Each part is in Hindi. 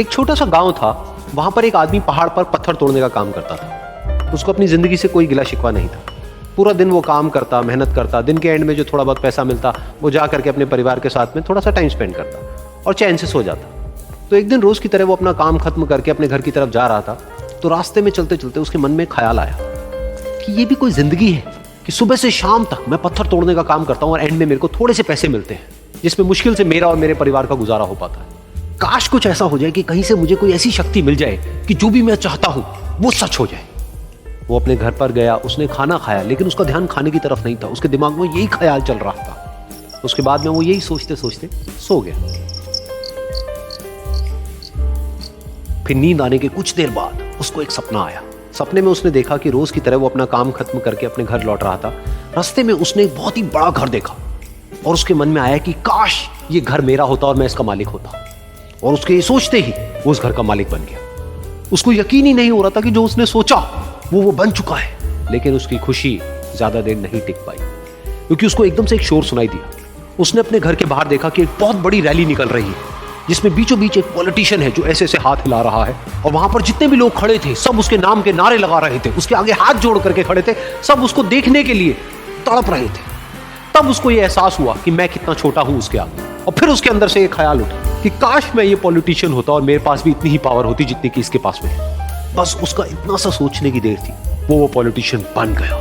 एक छोटा सा गांव था, वहां पर एक आदमी पहाड़ पर पत्थर तोड़ने का काम करता था। उसको अपनी जिंदगी से कोई गिला शिकवा नहीं था। पूरा दिन वो काम करता, मेहनत करता, दिन के एंड में जो थोड़ा बहुत पैसा मिलता वो जा करके अपने परिवार के साथ में थोड़ा सा टाइम स्पेंड करता और चैन से सो जाता। तो एक दिन रोज की तरह वो अपना काम खत्म करके अपने घर की तरफ जा रहा था, तो रास्ते में चलते चलते उसके मन में ख्याल आया कि ये भी कोई जिंदगी है कि सुबह से शाम तक मैं पत्थर तोड़ने का काम करता हूँ और एंड में मेरे को थोड़े से पैसे मिलते हैं, जिसमें मुश्किल से मेरा और मेरे परिवार का गुजारा हो पाता है। काश कुछ ऐसा हो जाए कि कहीं से मुझे कोई ऐसी शक्ति मिल जाए कि जो भी मैं चाहता हूं वो सच हो जाए। वो अपने घर पर गया, उसने खाना खाया, लेकिन उसका ध्यान खाने की तरफ नहीं था। उसके दिमाग में यही ख्याल चल रहा था। उसके बाद में वो यही सोचते सोचते सो गया। फिर नींद आने के कुछ देर बाद उसको एक सपना आया। सपने में उसने देखा कि रोज की तरह वो अपना काम खत्म करके अपने घर लौट रहा था। रास्ते में उसने एक बहुत ही बड़ा घर देखा और उसके मन में आया कि काश ये घर मेरा होता और मैं इसका मालिक होता। और उसके ये सोचते ही वो उस घर का मालिक बन गया। उसको यकीन ही नहीं हो रहा था कि जो उसने सोचा वो बन चुका है। लेकिन उसकी खुशी ज्यादा देर नहीं टिक पाई, क्योंकि उसको एकदम से एक शोर सुनाई दिया। उसने अपने घर के बाहर देखा कि एक बहुत बड़ी रैली निकल रही है, जिसमें बीचों बीच एक पॉलिटिशियन है जो ऐसे ऐसे हाथ हिला रहा है। और वहां पर जितने भी लोग खड़े थे सब उसके नाम के नारे लगा रहे थे, उसके आगे हाथ जोड़ करके खड़े थे, सब उसको देखने के लिए तड़प रहे थे। तब उसको ये एहसास हुआ कि मैं कितना छोटा हूं उसके आगे। और फिर उसके अंदर से एक ख्याल उठा कि काश मैं ये पॉलिटिशियन होता और मेरे पास भी इतनी ही पावर होती जितनी कि इसके पास में है। बस उसका इतना सा सोचने की देर थी, वो पॉलिटिशियन बन गया।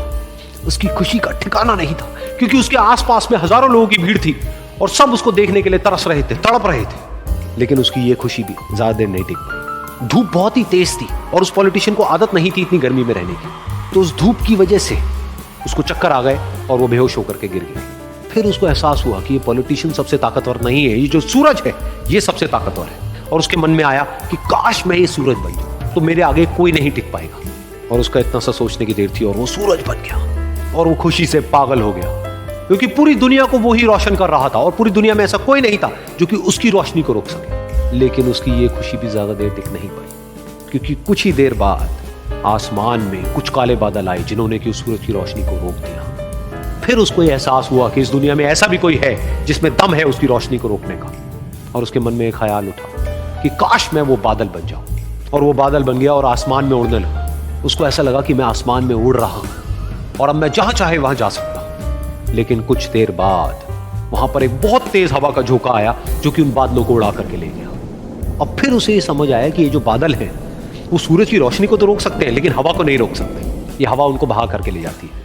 उसकी खुशी का ठिकाना नहीं था, क्योंकि उसके आसपास में हजारों लोगों की भीड़ थी और सब उसको देखने के लिए तरस रहे थे, तड़प रहे थे। लेकिन उसकी ये खुशी भी ज्यादा देर नहीं टिक पाई। धूप बहुत ही तेज थी और उस पॉलिटिशियन को आदत नहीं थी इतनी गर्मी में रहने की। तो उस धूप की वजह से उसको चक्कर आ गए और वो बेहोश होकर के गिर गया। फिर उसको एहसास हुआ कि ये पॉलिटिशियन सबसे ताकतवर नहीं है, ये जो सूरज है ये सबसे ताकतवर है। और उसके मन में आया कि काश मैं ये सूरज बन जाऊं तो मेरे आगे कोई नहीं टिक पाएगा। और उसका इतना सा सोचने की देर थी और वो सूरज बन गया। और वो खुशी से पागल हो गया, क्योंकि पूरी दुनिया को वो ही रोशन कर रहा था और पूरी दुनिया में ऐसा कोई नहीं था जो कि उसकी रोशनी को रोक सके। लेकिन उसकी ये खुशी भी ज्यादा देर टिक नहीं पाई, क्योंकि कुछ ही देर बाद आसमान में कुछ काले बादल आए जिन्होंने कि उस सूरज की रोशनी को रोक दिया। फिर उसको यह एहसास हुआ कि इस दुनिया में ऐसा भी कोई है जिसमें दम है उसकी रोशनी को रोकने का। और उसके मन में एक ख्याल उठा कि काश मैं वो बादल बन जाऊं। और वो बादल बन गया और आसमान में उड़ने लगा। उसको ऐसा लगा कि मैं आसमान में उड़ रहा हूं और अब मैं जहां चाहे वहां जा सकता हूं। लेकिन कुछ देर बाद वहां पर एक बहुत तेज हवा का झोंका आया जो कि उन बादलों को उड़ा करके ले गया। अब फिर उसे ये समझ आया कि ये जो बादल हैं वो सूरज की रोशनी को तो रोक सकते हैं, लेकिन हवा को नहीं रोक सकते। ये हवा उनको बहा करके ले जाती है।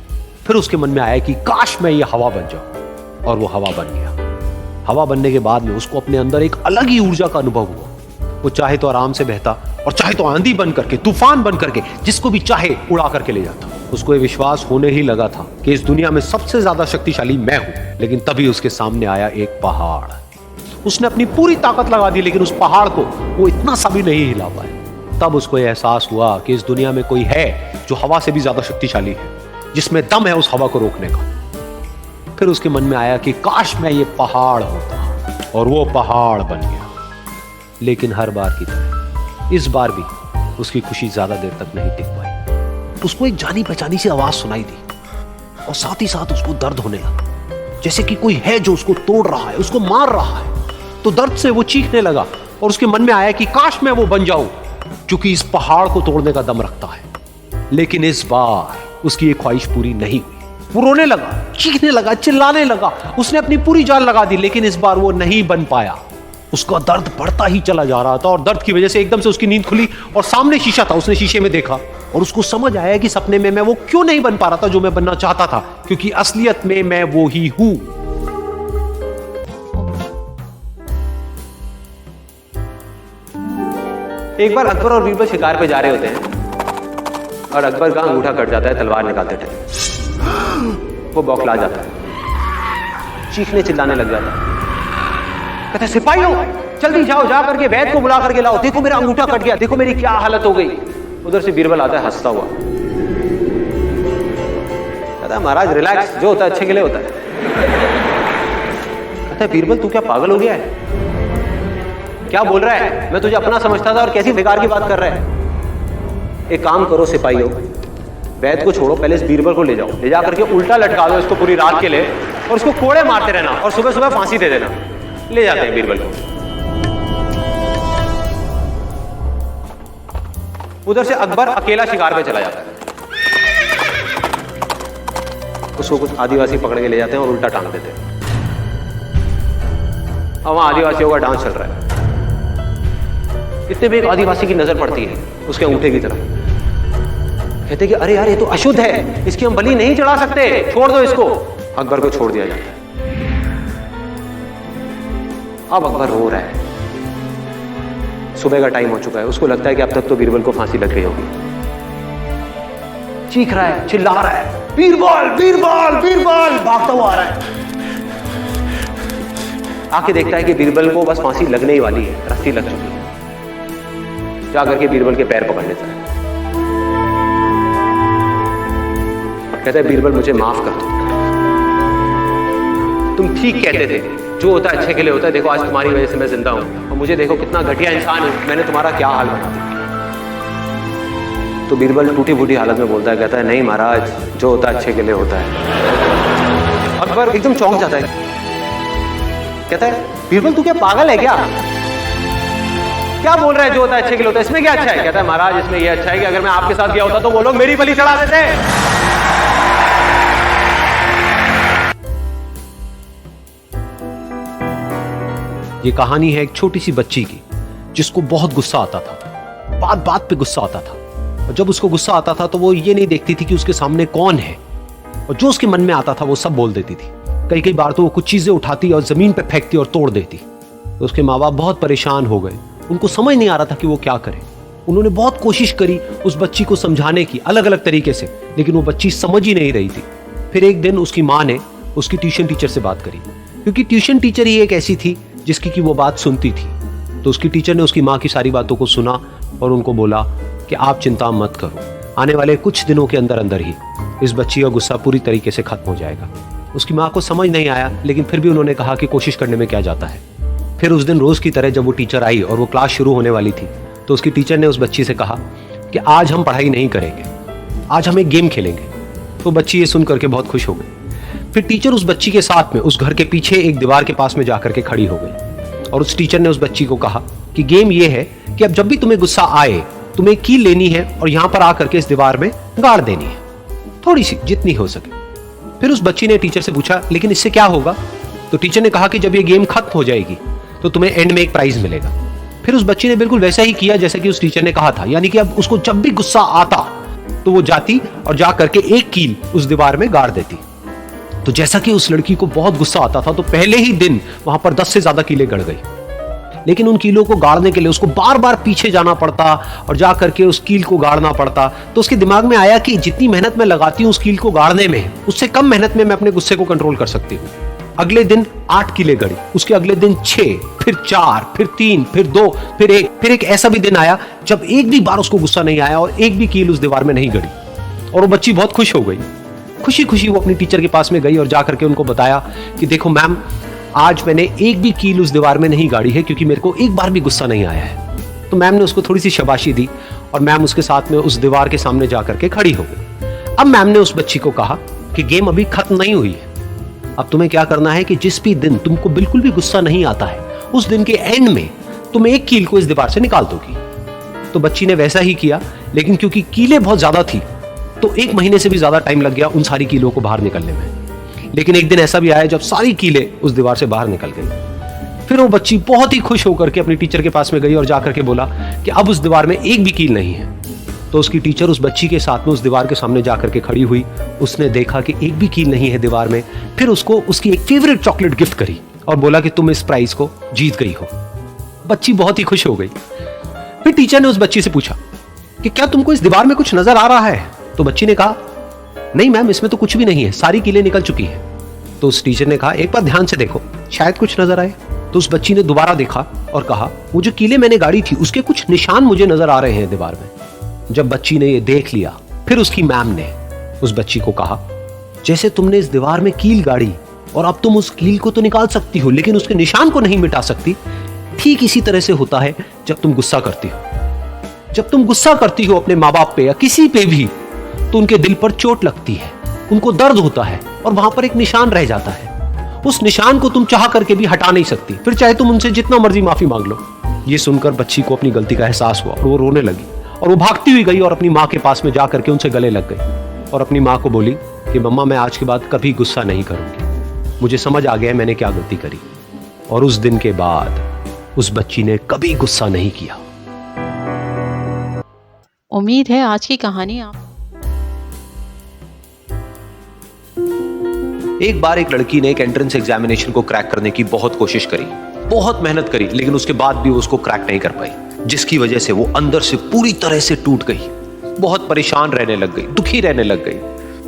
फिर उसके मन में आया कि काश मैं ये हवा बन जाऊं। और वो हवा बन गया। हवा बनने के बाद में उसको अपने अंदर एक अलग ही ऊर्जा का अनुभव हुआ। वो चाहे तो आराम से बहता और चाहे तो आंधी बन करके, तूफान बन करके, जिसको भी चाहे उड़ा करके ले जाता। उसको ये विश्वास होने ही लगा था कि इस दुनिया में सबसे ज्यादा शक्तिशाली मैं हूं। लेकिन तभी उसके सामने आया एक पहाड़। उसने अपनी पूरी ताकत लगा दी, लेकिन उस पहाड़ को वो इतना सा भी नहीं हिला पाया। तब उसको यह एहसास हुआ कि इस दुनिया में कोई है जो हवा से भी ज्यादा शक्तिशाली है, जिसमें दम है उस हवा को रोकने का। फिर उसके मन में आया कि काश मैं ये पहाड़ होता। और वो पहाड़ बन गया। लेकिन हर बार की तरह इस बार भी उसकी खुशी ज्यादा देर तक नहीं टिक पाई। उसको एक जानी पहचानी सी आवाज सुनाई दी और साथ ही साथ उसको दर्द होने लगा, जैसे कि कोई है जो उसको तोड़ रहा है, उसको मार रहा है। तो दर्द से वो चीखने लगा और उसके मन में आया कि काश मैं वो बन जाऊं जो कि इस पहाड़ को तोड़ने का दम रखता है। लेकिन इस बार उसकी एक ख्वाहिश पूरी नहीं हुई। वो रोने लगा, चीखने लगा, चिल्लाने लगा। उसने अपनी पूरी जान लगा दी, लेकिन इस बार वो नहीं बन पाया। उसका दर्द बढ़ता ही चला जा रहा था और दर्द की वजह से एकदम से उसकी नींद खुली और सामने शीशा था। उसने शीशे में देखा और उसको समझ आया कि सपने में मैं वो क्यों नहीं बन पा रहा था जो मैं बनना चाहता था, क्योंकि असलियत में मैं वो ही हूं। एक बार अकबर और बीरबल शिकार पे जा रहे होते हैं और अकबर का अंगूठा कट जाता है तलवार निकालते थे। वो बौखला जाता है, चीखने चिल्लाने लग जाता है। कहते हैं सिपाहियों जल्दी जाओ, जा करके वैद्य को बुला करके लाओ, देखो मेरा अंगूठा कट गया, देखो मेरी क्या हालत हो गई। उधर से बीरबल आता है हंसता हुआ, कहता है महाराज रिलैक्स, जो होता है अच्छे के लिए होता है। कहता है बीरबल तू क्या पागल हो गया है, क्या बोल रहा है, मैं तुझे अपना समझता था और कैसी बेकार की बात कर रहा है। एक काम करो सिपाहियों, वैद्य को छोड़ो, पहले इस बीरबल को ले जाओ, ले जा करके उल्टा लटका दो इसको पूरी रात के लिए और उसको कोड़े मारते रहना और सुबह सुबह फांसी दे देना। ले जाते हैं बीरबल को। उधर से अकबर अकेला शिकार पे चला जाता है। उसको कुछ आदिवासी पकड़ के ले जाते हैं और उल्टा टांग देते हैं। और वहां आदिवासियों का डांस चल रहा है। इतने में एक आदिवासी की नजर पड़ती है उसके अंगूठे की तरफ। कहते कि अरे यार, ये तो अशुद्ध है, इसकी हम बलि नहीं चढ़ा सकते, छोड़ दो इसको। अकबर को छोड़ दिया जाता है। अब अकबर रो रहा है। सुबह का टाइम हो चुका है। उसको लगता है कि अब तक तो बीरबल को फांसी लग गई होगी। चीख रहा है, चिल्ला रहा है, बीरबल बीरबल बीरबल, भागता हुआ आ रहा है। आके देखता है कि बीरबल को बस फांसी लगने ही वाली है, रस्सी लग चुकी है। जाकर के बीरबल के पैर पकड़ लेता है। कहता है, बीरबल मुझे माफ कर दो, तुम ठीक कहते थे, जो होता है अच्छे के लिए होता है। देखो आज तुम्हारी वजह से मैं जिंदा हूं, और मुझे देखो कितना घटिया इंसान हूं, मैंने तुम्हारा क्या हाल बना दिया। तो बीरबल टूटी फूटी हालत में बोलता है, कहता है, नहीं महाराज, जो होता है अच्छे के लिए होता है। अकबर एकदम चौंक जाता है। कहता है, बीरबल तू क्या पागल है क्या? क्या बोल रहा है जो होता है अच्छे के लिए होता है? इसमें क्या अच्छा है? कहता है, महाराज इसमें यह अच्छा है कि अगर मैं आपके साथ गया होता तो वो लोग मेरी बलि चढ़ा देते। ये कहानी है एक छोटी सी बच्ची की जिसको बहुत गुस्सा आता था, बात बात पे गुस्सा आता था। और जब उसको गुस्सा आता था तो वो ये नहीं देखती थी कि उसके सामने कौन है, और जो उसके मन में आता था वो सब बोल देती थी। कई कई बार तो वो कुछ चीजें उठाती और जमीन पे फेंकती और तोड़ देती। तो उसके माँ बाप बहुत परेशान हो गए। उनको समझ नहीं आ रहा था कि वो क्या करे। उन्होंने बहुत कोशिश करी उस बच्ची को समझाने की अलग अलग तरीके से, लेकिन वो बच्ची समझ ही नहीं रही थी। फिर एक दिन उसकी माँ ने उसकी ट्यूशन टीचर से बात करी, क्योंकि ट्यूशन टीचर ही एक ऐसी थी जिसकी कि वो बात सुनती थी। तो उसकी टीचर ने उसकी माँ की सारी बातों को सुना और उनको बोला कि आप चिंता मत करो, आने वाले कुछ दिनों के अंदर अंदर ही इस बच्ची का गुस्सा पूरी तरीके से खत्म हो जाएगा। उसकी माँ को समझ नहीं आया, लेकिन फिर भी उन्होंने कहा कि कोशिश करने में क्या जाता है। फिर उस दिन रोज की तरह जब वो टीचर आई और वो क्लास शुरू होने वाली थी, तो उसकी टीचर ने उस बच्ची से कहा कि आज हम पढ़ाई नहीं करेंगे, आज हम एक गेम खेलेंगे। तो बच्ची ये सुन करके बहुत खुश हो गई। फिर टीचर उस बच्ची के साथ में उस घर के पीछे एक दीवार के पास में जाकर के खड़ी हो गई, और उस टीचर ने उस बच्ची को कहा कि गेम ये है कि अब जब भी तुम्हें गुस्सा आए, तुम्हें कील लेनी है और यहां पर आकर के इस दीवार में गाड़ देनी है, थोड़ी सी, जितनी हो सके। फिर उस बच्ची ने टीचर से पूछा, लेकिन इससे क्या होगा? तो टीचर ने कहा कि जब ये गेम खत्म हो जाएगी तो तुम्हें एंड में एक प्राइज मिलेगा। फिर उस बच्ची ने बिल्कुल वैसा ही किया जैसे कि उस टीचर ने कहा था, यानी कि अब उसको जब भी गुस्सा आता तो वो जाती और जा करके एक कील उस दीवार में गाड़ देती। तो जैसा कि उस लड़की को बहुत गुस्सा आता था, तो पहले ही दिन वहां पर 10 से ज्यादा कीलें गड़ गई। लेकिन उन कीलों को गाड़ने के लिए उसको बार बार पीछे जाना पड़ता और जा करके उस कील को गाड़ना पड़ता। तो उसके दिमाग में आया कि जितनी मेहनत मैं लगाती हूँ उस कील को गाड़ने में, उससे कम मेहनत में मैं अपने गुस्से को कंट्रोल कर सकती हूँ। अगले दिन 8 कीलें गड़ी, उसके अगले दिन 6, फिर 4, फिर 3, फिर 2, फिर 1। फिर एक ऐसा भी दिन आया जब एक भी बार उसको गुस्सा नहीं आया और एक भी कील उस दीवार में नहीं गड़ी, और वो बच्ची बहुत खुश हो गई। खुशी खुशी वो अपनी टीचर के पास में गई और जाकर के उनको बताया कि देखो मैम, आज मैंने एक भी कील उस दीवार में नहीं गाड़ी है, क्योंकि मेरे को एक बार भी गुस्सा नहीं आया है। तो मैम ने उसको थोड़ी सी शाबाशी दी और मैम उसके साथ में उस दीवार के सामने जाकर के खड़ी हो गई। अब मैम ने उस बच्ची को कहा कि गेम अभी खत्म नहीं हुई है, अब तुम्हें क्या करना है कि जिस भी दिन तुमको बिल्कुल भी गुस्सा नहीं आता है, उस दिन के एंड में तुम एक कील को इस दीवार से निकाल दोगी। तो बच्ची ने वैसा ही किया, लेकिन क्योंकि कीलें बहुत ज्यादा थी तो 1 महीने से भी ज्यादा टाइम लग गया उन सारी कीलों को बाहर निकलने में। लेकिन एक दिन ऐसा भी आया जब सारी कीलें उस दीवार से बाहर निकल गई। फिर वो बच्ची बहुत ही खुश होकर के अपनी टीचर के पास में गई और जाकर के बोला कि अब उस दीवार में एक भी कील नहीं है। तो उसकी टीचर उस बच्ची के साथ में उस दीवार के सामने जाकर के खड़ी हुई। उसने देखा कि एक भी कील नहीं है दीवार में। फिर उसको उसकी एक फेवरेट चॉकलेट गिफ्ट करी और बोला कि तुम इस प्राइज को जीत गई हो। बच्ची बहुत ही खुश हो गई। फिर टीचर ने उस बच्ची से पूछा कि क्या तुमको इस दीवार में कुछ नजर आ रहा है? तो बच्ची ने कहा, नहीं मैम, इसमें तो कुछ भी नहीं है, सारी कीलें निकल चुकी हैं। तो उस टीचर ने कहा, एक बार ध्यान से देखो, शायद कुछ नजर आए। तो उस बच्ची ने दोबारा देखा और कहा, वो जो कीलें मैंने गाड़ी थी उसके कुछ निशान मुझे नजर आ रहे हैं दीवार में। जब बच्ची ने ये देख लिया, फिर उसकी मैम ने उस बच्ची को कहा, जैसे तुमने इस दीवार में कील गाड़ी और अब तुम उस कील को तो निकाल सकती हो लेकिन उसके निशान को नहीं मिटा सकती, ठीक इसी तरह से होता है जब तुम गुस्सा करती हो। जब तुम गुस्सा करती हो अपने माँ बाप पे या किसी पे भी, तो उनके दिल पर चोट लगती है, उनको दर्द होता है और वहां पर एक निशान रह जाता है। उस निशान को तुम चाह करके भी हटा नहीं सकती, फिर चाहे तुम उनसे जितना मर्जी माफी मांग लो। ये सुनकर बच्ची को अपनी गलती का एहसास हुआ और वो रोने लगी और वो भागती हुई गई और अपनी माँ के पास में जा करके उनसे गले लग गई और अपनी माँ को बोली कि मम्मा, मैं आज के बाद कभी गुस्सा नहीं करूंगी, मुझे समझ आ गया है मैंने क्या गलती करी। और उस दिन के बाद उस बच्ची ने कभी गुस्सा नहीं किया। उम्मीद है आज की कहानी आप एक बार एक लड़की ने एक एंट्रेंस एग्जामिनेशन को क्रैक करने की बहुत कोशिश करी, बहुत मेहनत करी, लेकिन उसके बाद भी वो उसको क्रैक नहीं कर पाई, जिसकी वजह से वो अंदर से पूरी तरह से टूट गई, बहुत परेशान रहने लग गई, दुखी रहने लग गई।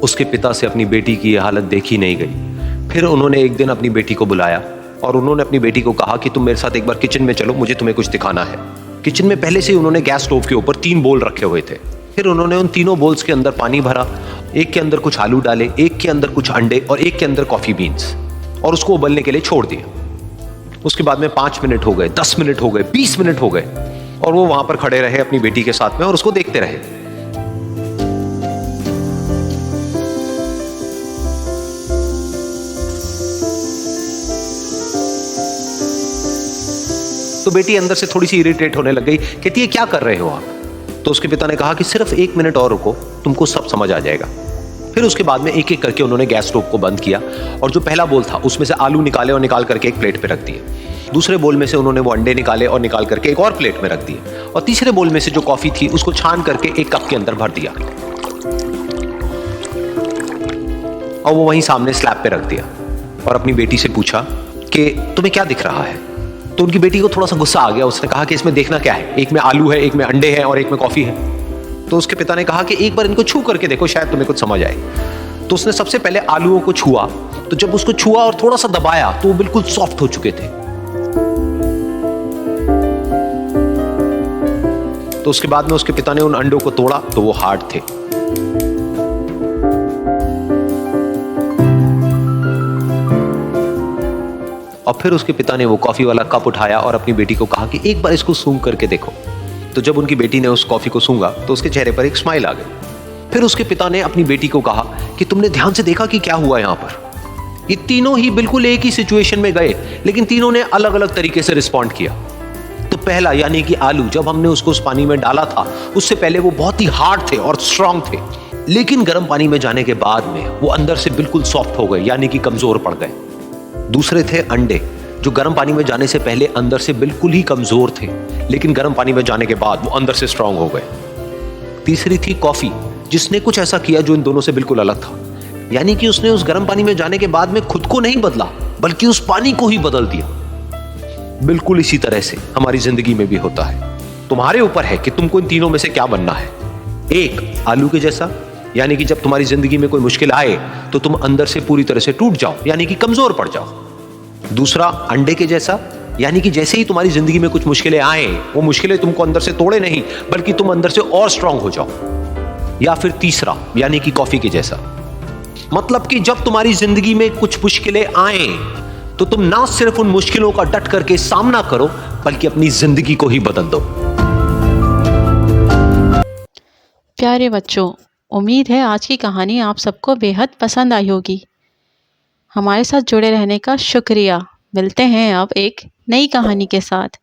उसके पिता से अपनी बेटी की यह हालत देखी नहीं गई। फिर उन्होंने एक दिन अपनी बेटी को बुलाया और उन्होंने अपनी बेटी को कहा कि तुम मेरे साथ एक बार किचन में चलो, मुझे तुम्हें कुछ दिखाना है। किचन में पहले से ही उन्होंने गैस स्टोव के ऊपर 3 बोल रखे हुए थे। फिर उन्होंने उन तीनों बोल्स के अंदर पानी भरा, एक के अंदर कुछ आलू डाले, एक के अंदर कुछ अंडे और एक के अंदर कॉफी बीन्स, और उसको उबलने के लिए छोड़ दिया। उसके बाद में 5 मिनट हो गए, 10 मिनट हो गए, 20 मिनट हो गए, और वो वहां पर खड़े रहे अपनी बेटी के साथ में और उसको देखते रहे। तो बेटी अंदर से थोड़ी सी इरिटेट होने लग गई, कहती है क्या कर रहे हो आप? तो उसके पिता ने कहा कि सिर्फ 1 मिनट और रुको, तुमको सब समझ आ जाएगा। फिर उसके बाद में एक एक करके उन्होंने गैस स्टोव को बंद किया और जो पहला बोल था उसमें से आलू निकाले और निकाल करके एक प्लेट पे रख दिए। दूसरे बोल में से उन्होंने वो अंडे निकाले और निकाल करके एक और प्लेट में रख दिए, और तीसरे बोल में से जो कॉफी थी उसको छान करके एक कप के अंदर भर दिया और वो वहीं सामने स्लैब पे रख दिया और अपनी बेटी से पूछा कि तुम्हें क्या दिख रहा है? तो उनकी बेटी को थोड़ा सा गुस्सा आ गया। उसने कहा कि इसमें देखना क्या है, एक में आलू है, एक में अंडे हैं और एक में कॉफी है। तो उसके पिता ने कहा कि एक बार इनको छू करके देखो, शायद तुम्हें कुछ समझ आए। तो उसने सबसे पहले आलूओं को छुआ, तो जब उसको छुआ और थोड़ा सा दबाया तो वो बिल्कुल सॉफ्ट हो चुके थे। तो उसके बाद में उसके पिता ने उन अंडों को तोड़ा तो वो हार्ड थे। और फिर उसके पिता ने वो कॉफी वाला कप उठाया और अपनी बेटी को कहा कि एक बार इसको सूंघ करके देखो। तो जब उनकी बेटी ने उस कॉफी को सूंघा तो उसके चेहरे पर एक स्माइल आ गई। फिर उसके पिता ने अपनी बेटी को कहा कि तुमने ध्यान से देखा कि क्या हुआ यहां पर? ये तीनों ही बिल्कुल एक ही सिचुएशन में गए, लेकिन तीनों ने अलग अलग तरीके से रिस्पॉन्ड किया। तो पहला यानी कि आलू, जब हमने उसको उस पानी में डाला था उससे पहले वो बहुत ही हार्ड थे और स्ट्रांग थे, लेकिन गर्म पानी में जाने के बाद में वो अंदर से बिल्कुल सॉफ्ट हो गए, यानी कि कमजोर पड़ गए। दूसरे थे अंडे, जो गर्म पानी में जाने से पहले अंदर से बिल्कुल ही कमजोर थे, लेकिन गर्म पानी में जाने के बाद वो अंदर से स्ट्रांग हो गए। तीसरी थी कॉफी, जिसने कुछ ऐसा किया जो इन दोनों से बिल्कुल अलग था, यानी कि उसने उस गर्म पानी में जाने के बाद में खुद को नहीं बदला, बल्कि उस पानी को ही बदल दिया। बिल्कुल इसी तरह से हमारी जिंदगी में भी होता है। तुम्हारे ऊपर है कि तुमको इन तीनों में से क्या बनना है। एक, आलू के जैसा, यानी कि जब तुम्हारी जिंदगी में कोई मुश्किल आए तो तुम अंदर से पूरी तरह से टूट जाओ, यानी कि कमजोर पड़ जाओ। दूसरा, अंडे के जैसा, यानी कि जैसे ही तुम्हारी जिंदगी में कुछ मुश्किलें आए, वो मुश्किलें तुमको अंदर से तोड़े नहीं, बल्कि तुम अंदर से और स्ट्रांग हो जाओ। या फिर तीसरा, यानी कि कॉफी के जैसा, मतलब कि जब तुम्हारी जिंदगी में कुछ मुश्किलें आए तो तुम ना सिर्फ उन मुश्किलों का डट करके सामना करो, बल्कि अपनी जिंदगी को ही बदल दो। प्यारे बच्चों, उम्मीद है आज की कहानी आप सबको बेहद पसंद आई होगी। हमारे साथ जुड़े रहने का शुक्रिया। मिलते हैं अब एक नई कहानी के साथ।